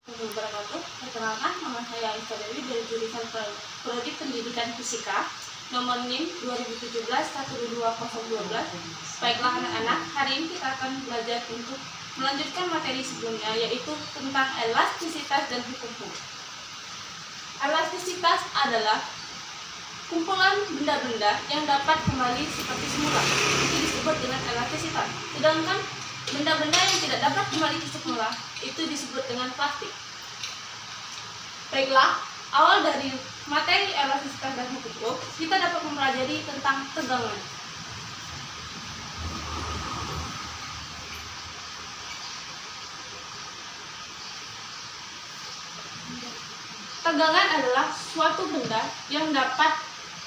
Wabarakatuh. Perkenalkan, nama saya Aisyah Dewi dari jurusan Prodi Pendidikan Fisika, nomor NIM 2017-12012. Baiklah anak-anak, hari ini kita akan belajar untuk melanjutkan materi sebelumnya, yaitu tentang elastisitas dan hukum. Elastisitas adalah kumpulan benda-benda yang dapat kembali seperti semula. Itu disebut dengan elastisitas. Sedangkan benda-benda yang tidak dapat kembali ke semula itu disebut dengan plastik. Baiklah, awal dari materi elastisitas dan hukum, kita dapat mempelajari tentang tegangan. Tegangan adalah suatu benda yang dapat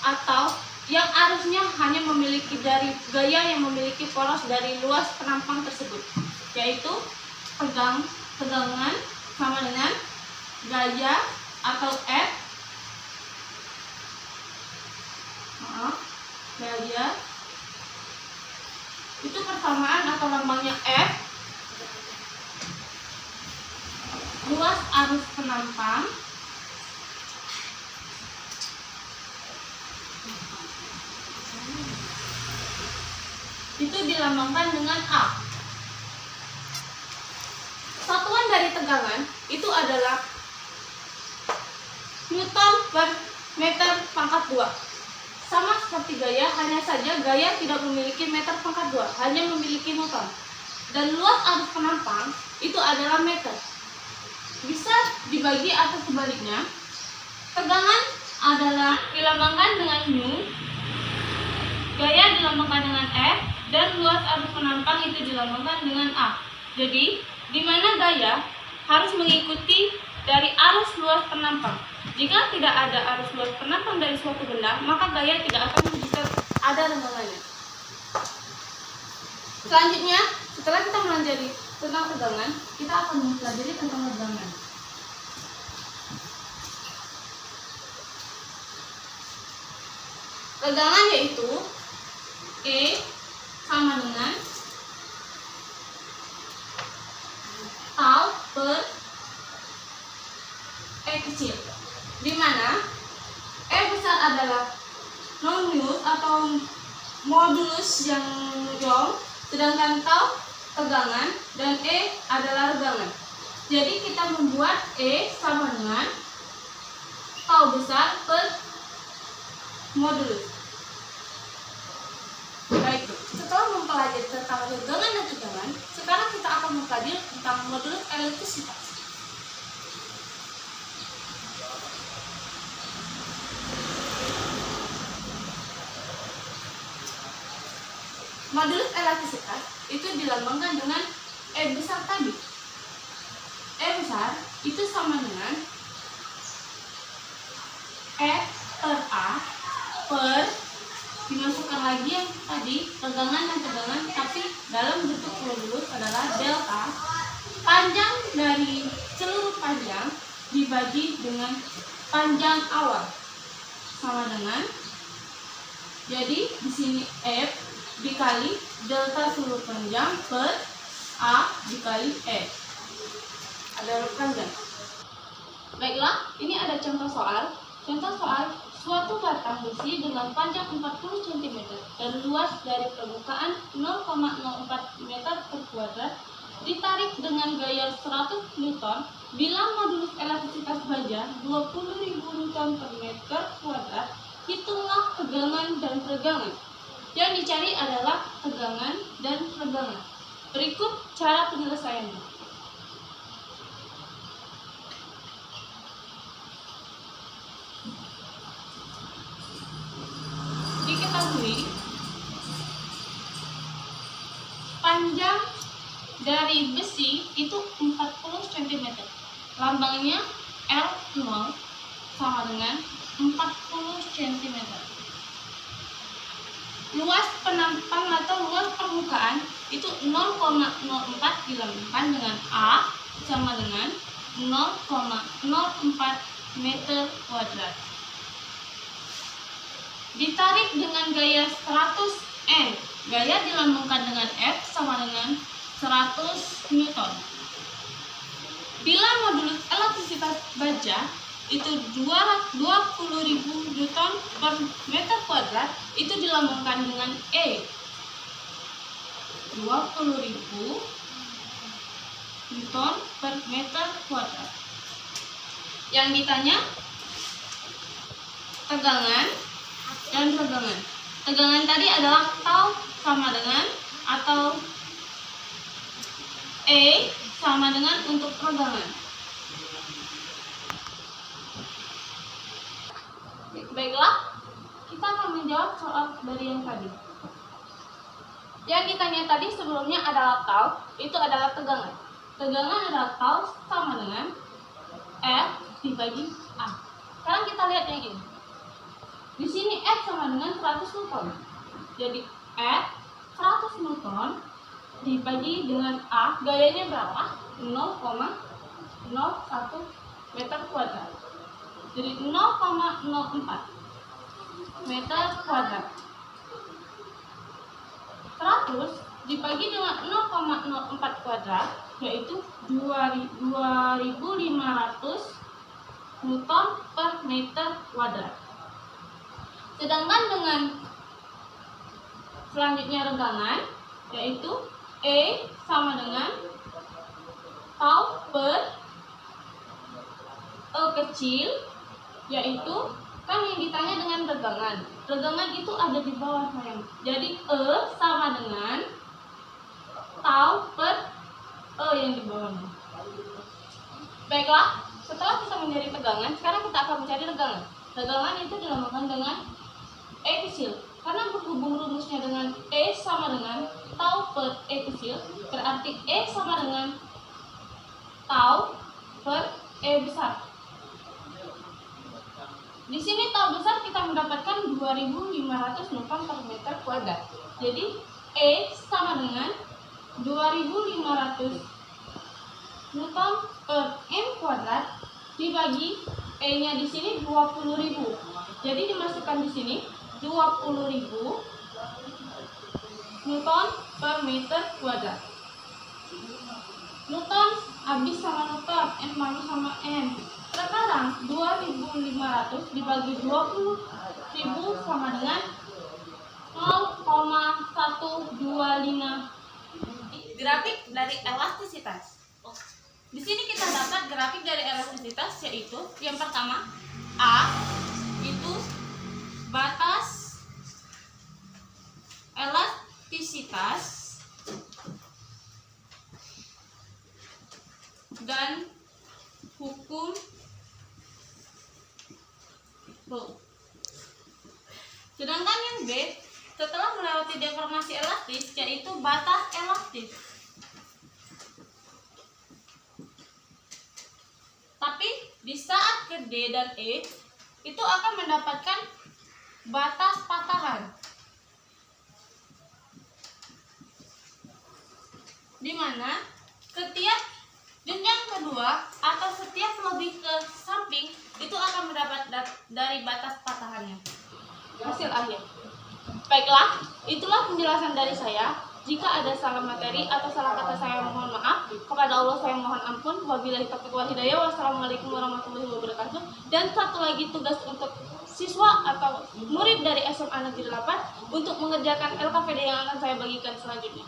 atau yang arusnya hanya memiliki dari gaya yang memiliki poros dari luas penampang tersebut, yaitu tegangan sama dengan gaya atau F. Gaya itu persamaan atau lambangnya F, luas arus penampang itu dilambangkan dengan A. Satuan dari tegangan itu adalah Newton per meter pangkat 2. Sama seperti gaya, hanya saja gaya tidak memiliki meter pangkat 2, hanya memiliki Newton. Dan luas arus penampang itu adalah meter. Bisa dibagi atau sebaliknya. Tegangan adalah dilambangkan dengan mu, gaya dilambangkan dengan F, dan luas arus penampang itu dilambangkan dengan A. Jadi, di mana gaya harus mengikuti dari arus luas penampang. Jika tidak ada arus luas penampang dari suatu benda, maka gaya tidak akan bisa ada tegangannya. Selanjutnya, setelah kita mempelajari tentang tegangan, kita akan mempelajari tentang tegangan. Tegangan yaitu E sama dengan tau per E kecil, di mana E besar adalah nonius atau modulus yang yong, sedangkan tau tegangan dan E adalah regangan. Jadi kita membuat E sama dengan tau besar per modulus. Baik, setelah mempelajari tentang regangan dan tegangan, sekarang kita akan mempelajari tentang modulus elastisitas. Modulus elastisitas itu dilambangkan dengan E besar tadi. E besar itu sama dengan E per A per, dimasukkan lagi yang tadi tegangan dan tegangan, tapi dalam bentuk modulus adalah delta, panjang dari seluruh panjang dibagi dengan panjang awal sama dengan, jadi di sini F dikali delta seluruh panjang per A dikali E adalah panjang. Baiklah, ini ada contoh soal. Suatu batang besi dengan panjang 40 cm dan luas dari permukaan 0,04 meter per kuadrat ditarik dengan gaya 100 Newton bila modulus elastisitas baja 20.000 Newton per meter kuadrat. Hitunglah tegangan dan regangan. Yang dicari adalah tegangan dan regangan. Berikut cara penyelesaiannya. Diketahui panjang dari besi itu 40 cm, lambangnya L0 sama dengan 40 cm. Luas penampang atau luas permukaan itu 0,04 dilambangkan dengan A sama dengan 0,04 meter kuadrat. Ditarik dengan gaya 100 N. Gaya dilambangkan dengan F sama dengan 100 Newton. Bila modulus elastisitas baja itu 20.000 Newton per meter kuadrat, itu dilambangkan dengan E. 20.000 Newton per meter kuadrat. Yang ditanya tegangan dan tegangan. Tegangan tadi adalah tau sama dengan atau E sama dengan untuk tegangan. Baiklah, kita akan menjawab soal dari yang tadi. Yang ditanya tadi sebelumnya adalah tau, itu adalah tegangan. Tegangan adalah tau sama dengan F dibagi A. Sekarang kita lihat yang ini. Di sini F sama dengan 100 Newton. Jadi F 100 Newton dibagi dengan A, gayanya berapa? 0,01 meter kuadrat. Jadi 0,04 meter kuadrat. 100 dibagi dengan 0,04 kuadrat, yaitu 2.500 Newton per meter kuadrat. Sedangkan dengan selanjutnya regangan, yaitu E sama dengan tau per E kecil, yaitu kan yang ditanya dengan regangan. Regangan itu ada di bawah sayang. Jadi E sama dengan tau per E yang di bawahnya. Baiklah, setelah kita mencari tegangan, sekarang kita akan mencari regangan. Regangan itu dilambangkan dengan E kecil. Karena berhubung rumusnya dengan E sama dengan tau per E kecil, berarti E sama dengan tau per E besar. Di sini tau besar kita mendapatkan 2.500 Newton per meter kuadrat. Jadi E sama dengan 2.500 Newton per M kuadrat dibagi E-nya di sini 20.000. Jadi dimasukkan di sini 20.000 Newton per meter kuadrat. Newton habis sama Newton, N sama N. Sekarang 2.500 dibagi 20.000 sama dengan 0,125. Grafik dari elastisitas. Di sini kita dapat grafik dari elastisitas, yaitu yang pertama A itu batas elastisitas dan hukum Rolle. Sedangkan yang B setelah melewati deformasi elastis, yaitu batas elastis. Tapi di saat ke D dan E itu akan mendapatkan batas patahan, di mana setiap jenjang kedua atau setiap lebih ke samping itu akan mendapat dari batas patahannya. Hasil akhir. Baiklah, itulah penjelasan dari saya. Jika ada salah materi atau salah kata saya mohon maaf. Kepada Allah saya mohon ampun. Wabillahi taufiq wal hidayah. Wassalamualaikum warahmatullahi wabarakatuh. Dan satu lagi tugas untuk siswa atau murid dari SMA Negeri 8 untuk mengerjakan LKPD yang akan saya bagikan selanjutnya.